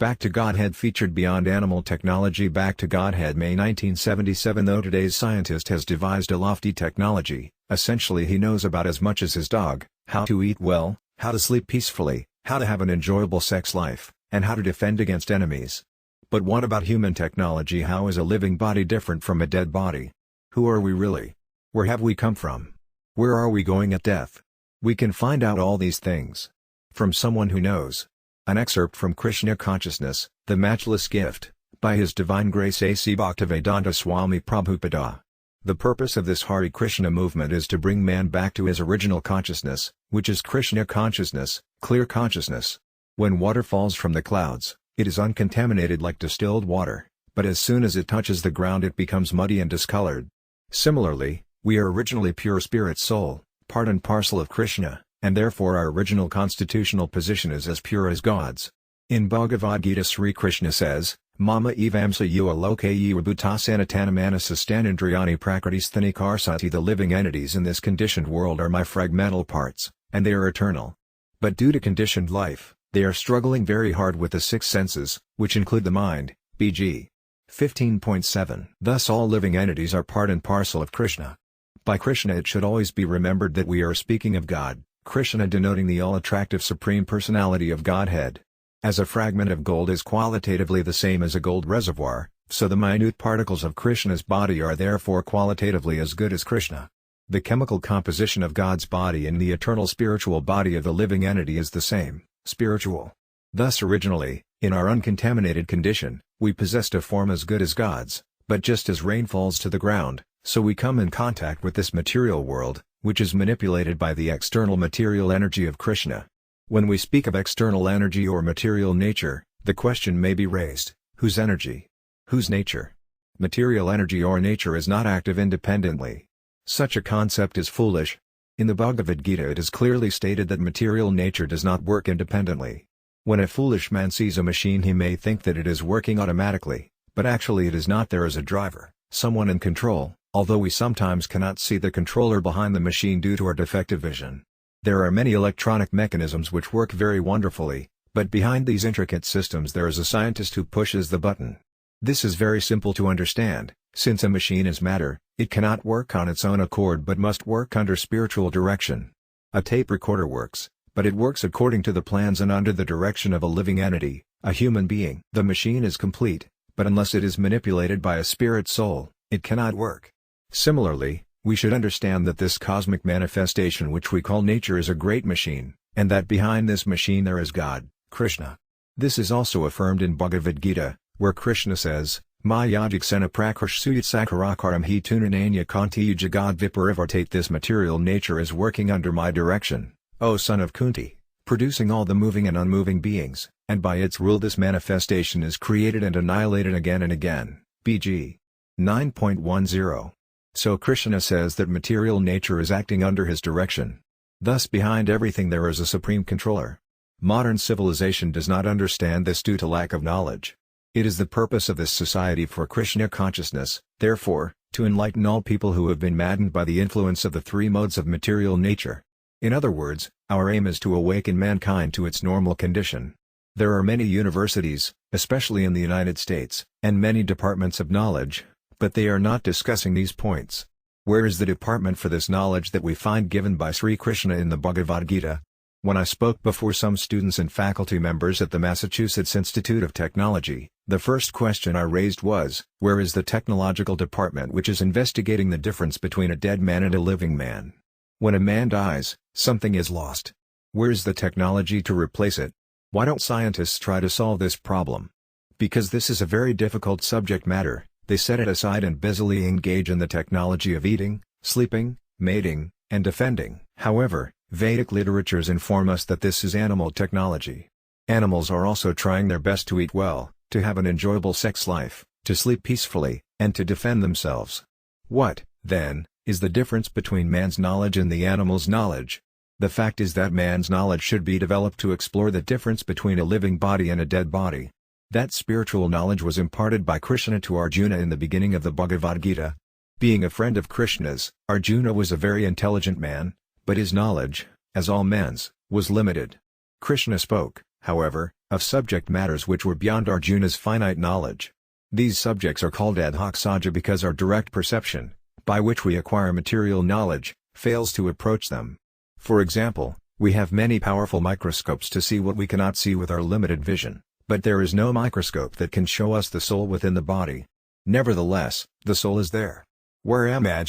Back to Godhead featured Beyond Animal Technology. Back to Godhead, May 1977. Though today's scientist has devised a lofty technology, essentially he knows about as much as his dog: how to eat well, how to sleep peacefully, how to have an enjoyable sex life, and how to defend against enemies. But what about human technology? How is a living body different from a dead body? Who are we really? Where have we come from? Where are we going at death? We can find out all these things from someone who knows. An excerpt from Krishna Consciousness, The Matchless Gift, by His Divine Grace A.C. Bhaktivedanta Swami Prabhupada. The purpose of this Hare Krishna movement is to bring man back to his original consciousness, which is Krishna consciousness, clear consciousness. When water falls from the clouds, it is uncontaminated like distilled water, but as soon as it touches the ground it becomes muddy and discolored. Similarly, we are originally pure spirit soul, part and parcel of Krishna, and therefore our original constitutional position is as pure as God's. In Bhagavad Gita, Sri Krishna says, Mama evamsa yua loke ye bhuta sanatana manasa stanindriyani prakritisthani karsati. The living entities in this conditioned world are my fragmental parts, and they are eternal. But due to conditioned life, they are struggling very hard with the six senses, which include the mind, BG 15.7. Thus all living entities are part and parcel of Krishna. By Krishna it should always be remembered that we are speaking of God, Krishna denoting the all-attractive Supreme Personality of Godhead. As a fragment of gold is qualitatively the same as a gold reservoir, so the minute particles of Krishna's body are therefore qualitatively as good as Krishna. The chemical composition of God's body and the eternal spiritual body of the living entity is the same, spiritual. Thus originally, in our uncontaminated condition, we possessed a form as good as God's, but just as rain falls to the ground, so we come in contact with this material world, which is manipulated by the external material energy of Krishna. When we speak of external energy or material nature, the question may be raised, whose energy? Whose nature? Material energy or nature is not active independently. Such a concept is foolish. In the Bhagavad Gita it is clearly stated that material nature does not work independently. When a foolish man sees a machine he may think that it is working automatically, but actually it is not. There is a driver, someone in control, although we sometimes cannot see the controller behind the machine due to our defective vision. There are many electronic mechanisms which work very wonderfully, but behind these intricate systems there is a scientist who pushes the button. This is very simple to understand. Since a machine is matter, it cannot work on its own accord but must work under spiritual direction. A tape recorder works, but it works according to the plans and under the direction of a living entity, a human being. The machine is complete, but unless it is manipulated by a spirit soul, it cannot work. Similarly, we should understand that this cosmic manifestation which we call nature is a great machine, and that behind this machine there is God, Krishna. This is also affirmed in Bhagavad Gita, where Krishna says, Mayajiksena prakrishsuyat sakarakaram he tunananya kanti jagad viparivartate. This material nature is working under my direction, O son of Kunti, producing all the moving and unmoving beings, and by its rule this manifestation is created and annihilated again and again. BG 9.10. So Krishna says that material nature is acting under his direction. Thus behind everything there is a supreme controller. Modern civilization does not understand this due to lack of knowledge. It is the purpose of this society for Krishna consciousness, therefore, to enlighten all people who have been maddened by the influence of the three modes of material nature. In other words, our aim is to awaken mankind to its normal condition. There are many universities, especially in the United States, and many departments of knowledge, but they are not discussing these points. Where is the department for this knowledge that we find given by Sri Krishna in the Bhagavad Gita? When I spoke before some students and faculty members at the Massachusetts Institute of Technology, the first question I raised was, where is the technological department which is investigating the difference between a dead man and a living man? When a man dies, something is lost. Where is the technology to replace it? Why don't scientists try to solve this problem? Because this is a very difficult subject matter. They set it aside and busily engage in the technology of eating, sleeping, mating, and defending. However, Vedic literatures inform us that this is animal technology. Animals are also trying their best to eat well, to have an enjoyable sex life, to sleep peacefully, and to defend themselves. What, then, is the difference between man's knowledge and the animal's knowledge? The fact is that man's knowledge should be developed to explore the difference between a living body and a dead body. That spiritual knowledge was imparted by Krishna to Arjuna in the beginning of the Bhagavad Gita. Being a friend of Krishna's, Arjuna was a very intelligent man, but his knowledge, as all men's, was limited. Krishna spoke, however, of subject matters which were beyond Arjuna's finite knowledge. These subjects are called adhok saja because our direct perception, by which we acquire material knowledge, fails to approach them. For example, we have many powerful microscopes to see what we cannot see with our limited vision, but there is no microscope that can show us the soul within the body. Nevertheless, the soul is there. Where am I?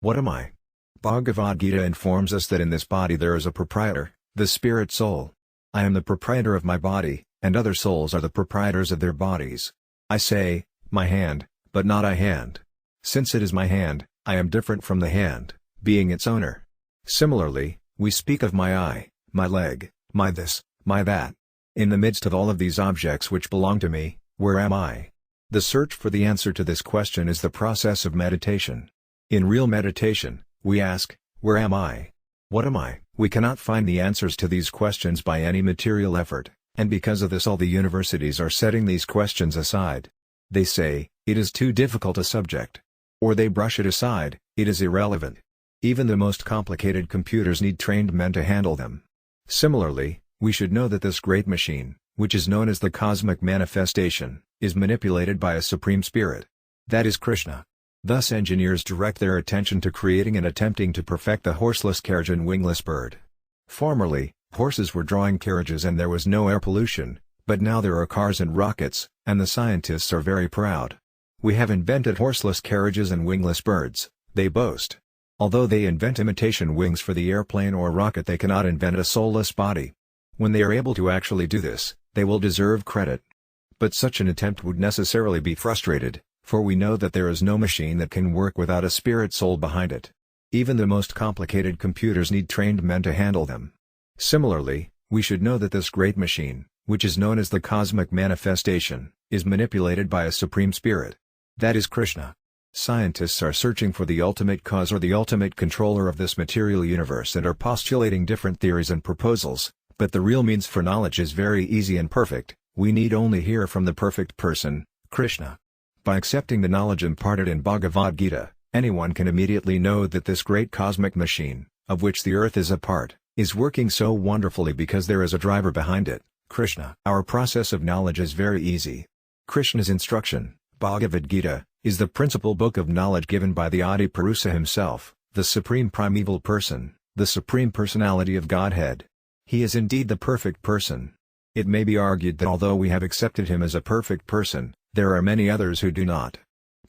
What am I? Bhagavad Gita informs us that in this body there is a proprietor, the spirit soul. I am the proprietor of my body, and other souls are the proprietors of their bodies. I say, my hand, but not I hand. Since it is my hand, I am different from the hand, being its owner. Similarly, we speak of my eye, my leg, my this, my that. In the midst of all of these objects which belong to me, where am I? The search for the answer to this question is the process of meditation. In real meditation, we ask, where am I? What am I? We cannot find the answers to these questions by any material effort, and because of this all the universities are setting these questions aside. They say, it is too difficult a subject. Or they brush it aside, it is irrelevant. Even the most complicated computers need trained men to handle them. Similarly, we should know that this great machine, which is known as the cosmic manifestation, is manipulated by a supreme spirit. That is Krishna. Thus engineers direct their attention to creating and attempting to perfect the horseless carriage and wingless bird. Formerly, horses were drawing carriages and there was no air pollution, but now there are cars and rockets, and the scientists are very proud. We have invented horseless carriages and wingless birds, they boast. Although they invent imitation wings for the airplane or rocket, they cannot invent a soulless body. When they are able to actually do this, they will deserve credit. But such an attempt would necessarily be frustrated, for we know that there is no machine that can work without a spirit soul behind it. Even the most complicated computers need trained men to handle them. Similarly, we should know that this great machine, which is known as the cosmic manifestation, is manipulated by a supreme spirit. That is Krishna. Scientists are searching for the ultimate cause or the ultimate controller of this material universe and are postulating different theories and proposals, but the real means for knowledge is very easy and perfect. We need only hear from the perfect person, Krishna. By accepting the knowledge imparted in Bhagavad Gita, anyone can immediately know that this great cosmic machine, of which the earth is a part, is working so wonderfully because there is a driver behind it, Krishna. Our process of knowledge is very easy. Krishna's instruction, Bhagavad Gita, is the principal book of knowledge given by the Adi Purusa himself, the Supreme Primeval Person, the Supreme Personality of Godhead. He is indeed the perfect person. It may be argued that although we have accepted him as a perfect person, there are many others who do not.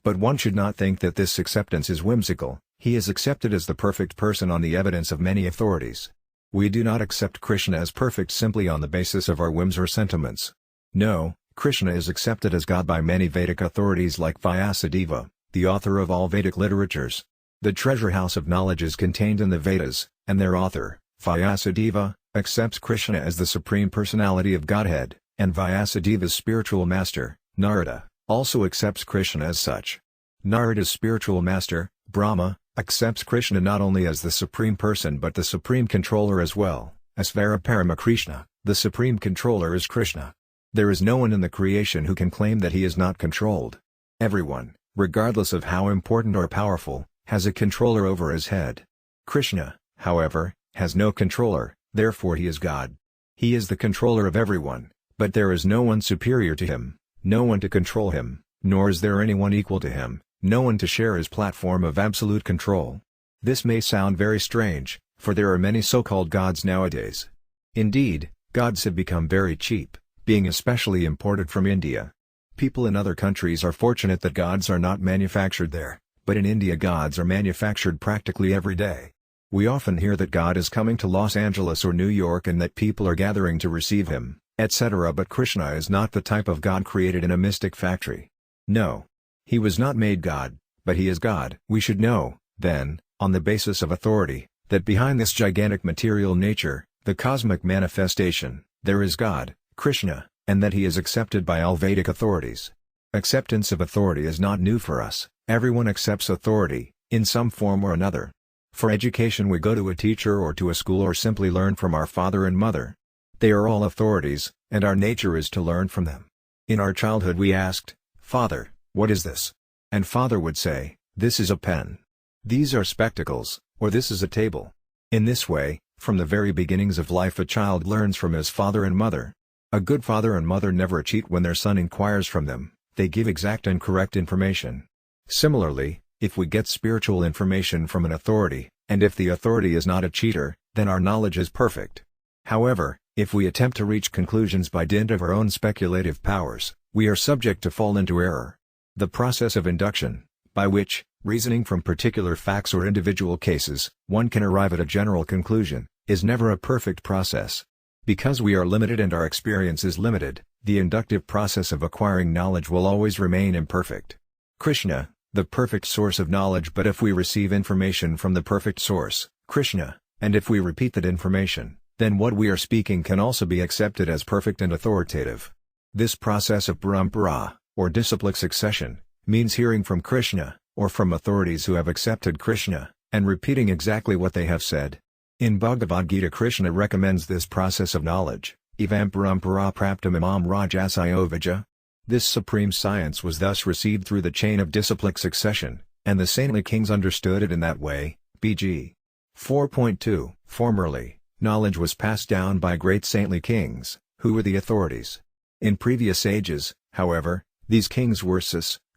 But one should not think that this acceptance is whimsical. He is accepted as the perfect person on the evidence of many authorities. We do not accept Krishna as perfect simply on the basis of our whims or sentiments. No, Krishna is accepted as God by many Vedic authorities like Vyasadeva, the author of all Vedic literatures. The treasure house of knowledge is contained in the Vedas, and their author, Vyasadeva, accepts Krishna as the Supreme Personality of Godhead, and Vyasadeva's spiritual master, Narada, also accepts Krishna as such. Narada's spiritual master, Brahma, accepts Krishna not only as the Supreme Person but the Supreme Controller as well. Asvara Parama Krishna, the Supreme Controller is Krishna. There is no one in the creation who can claim that he is not controlled. Everyone, regardless of how important or powerful, has a controller over his head. Krishna, however, has no controller, therefore he is God. He is the controller of everyone, but there is no one superior to him, no one to control him, nor is there anyone equal to him, no one to share his platform of absolute control. This may sound very strange, for there are many so-called gods nowadays. Indeed, gods have become very cheap, being especially imported from India. People in other countries are fortunate that gods are not manufactured there, but in India gods are manufactured practically every day. We often hear that God is coming to Los Angeles or New York and that people are gathering to receive him, etc. But Krishna is not the type of God created in a mystic factory. No. He was not made God, but he is God. We should know, then, on the basis of authority, that behind this gigantic material nature, the cosmic manifestation, there is God, Krishna, and that he is accepted by all Vedic authorities. Acceptance of authority is not new for us. Everyone accepts authority, in some form or another. For education we go to a teacher or to a school or simply learn from our father and mother. They are all authorities, and our nature is to learn from them. In our childhood we asked, "Father, what is this?" And father would say, "This is a pen. These are spectacles, or this is a table." In this way, from the very beginnings of life a child learns from his father and mother. A good father and mother never cheat when their son inquires from them, they give exact and correct information. Similarly, if we get spiritual information from an authority, and if the authority is not a cheater, then our knowledge is perfect. However, if we attempt to reach conclusions by dint of our own speculative powers, we are subject to fall into error. The process of induction, by which, reasoning from particular facts or individual cases, one can arrive at a general conclusion, is never a perfect process. Because we are limited and our experience is limited, the inductive process of acquiring knowledge will always remain imperfect. Krishna, the perfect source of knowledge. But if we receive information from the perfect source, Krishna, and if we repeat that information, then what we are speaking can also be accepted as perfect and authoritative. This process of parampara, or disciplic succession, means hearing from Krishna, or from authorities who have accepted Krishna, and repeating exactly what they have said. In Bhagavad Gita, Krishna recommends this process of knowledge, evam parampara praptam imam rajasayovaja. This supreme science was thus received through the chain of disciplic succession, and the saintly kings understood it in that way. BG 4.2 Formerly, knowledge was passed down by great saintly kings, who were the authorities. In previous ages, however, these kings were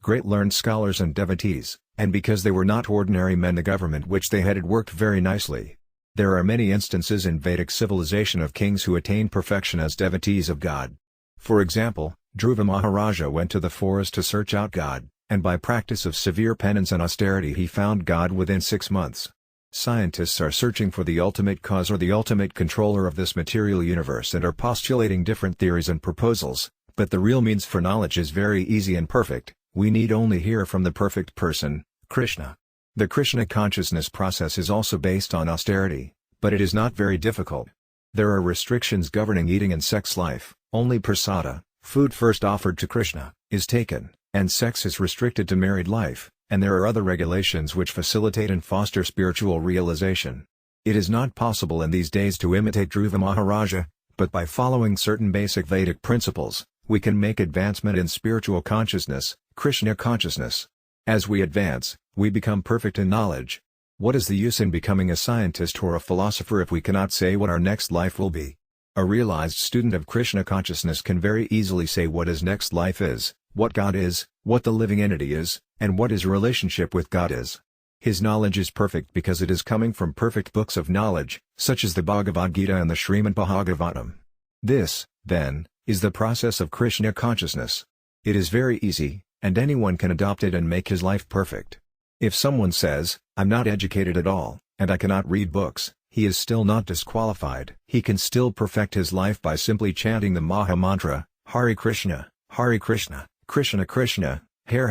great learned scholars and devotees, and because they were not ordinary men, the government which they headed worked very nicely. There are many instances in Vedic civilization of kings who attained perfection as devotees of God. For example, Dhruva Maharaja went to the forest to search out God, and by practice of severe penance and austerity he found God within 6 months. Scientists are searching for the ultimate cause or the ultimate controller of this material universe and are postulating different theories and proposals, but the real means for knowledge is very easy and perfect. We need only hear from the perfect person, Krishna. The Krishna consciousness process is also based on austerity, but it is not very difficult. There are restrictions governing eating and sex life. Only prasada, food first offered to Krishna, is taken, and sex is restricted to married life, and there are other regulations which facilitate and foster spiritual realization. It is not possible in these days to imitate Dhruva Maharaja, but by following certain basic Vedic principles, we can make advancement in spiritual consciousness, Krishna consciousness. As we advance, we become perfect in knowledge. What is the use in becoming a scientist or a philosopher if we cannot say what our next life will be? A realized student of Krishna consciousness can very easily say what his next life is, what God is, what the living entity is, and what his relationship with God is. His knowledge is perfect because it is coming from perfect books of knowledge, such as the Bhagavad Gita and the Srimad Bhagavatam. This, then, is the process of Krishna consciousness. It is very easy, and anyone can adopt it and make his life perfect. If someone says, "I'm not educated at all, and I cannot read books," he is still not disqualified. He can still perfect his life by simply chanting the Maha Mantra, Hare Krishna, Krishna Krishna, Hare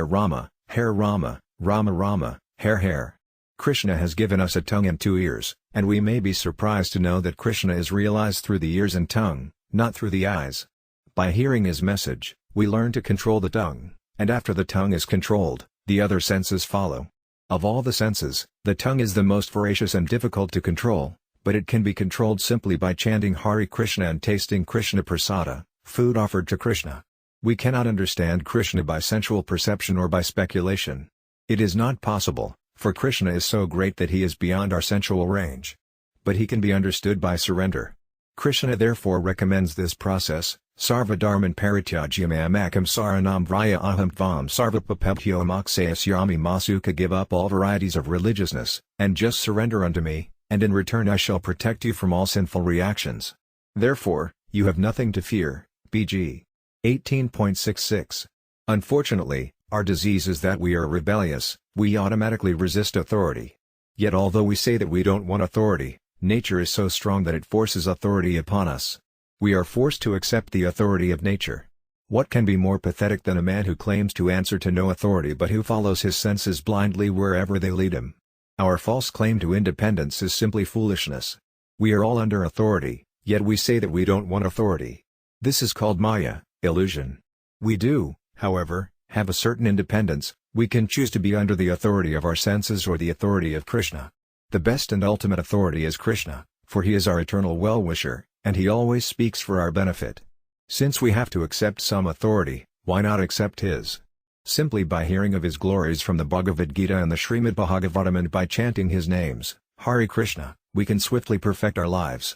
Rama, Rama Rama, Hare. Krishna has given us a tongue and 2 ears, and we may be surprised to know that Krishna is realized through the ears and tongue, not through the eyes. By hearing his message, we learn to control the tongue, and after the tongue is controlled, the other senses follow. Of all the senses, the tongue is the most voracious and difficult to control, but it can be controlled simply by chanting Hare Krishna and tasting Krishna Prasada, food offered to Krishna. We cannot understand Krishna by sensual perception or by speculation. It is not possible, for Krishna is so great that he is beyond our sensual range. But he can be understood by surrender. Krishna therefore recommends this process, Sarva Dharman Parityajya Mamakam Saranam Vraya Aham Tvam Sarva Papabhyo Mokshayasyami Masuka. Give up all varieties of religiousness, and just surrender unto me, and in return I shall protect you from all sinful reactions. Therefore, you have nothing to fear. BG 18.66. Unfortunately, our disease is that we are rebellious, we automatically resist authority. Yet although we say that we don't want authority, nature is so strong that it forces authority upon us. We are forced to accept the authority of nature. What can be more pathetic than a man who claims to answer to no authority but who follows his senses blindly wherever they lead him? Our false claim to independence is simply foolishness. We are all under authority, yet we say that we don't want authority. This is called Maya, illusion. We do, however, have a certain independence. We can choose to be under the authority of our senses or the authority of Krishna. The best and ultimate authority is Krishna, for he is our eternal well-wisher, and he always speaks for our benefit. Since we have to accept some authority, why not accept his? Simply by hearing of his glories from the Bhagavad Gita and the Srimad Bhagavatam and by chanting his names, Hare Krishna, we can swiftly perfect our lives.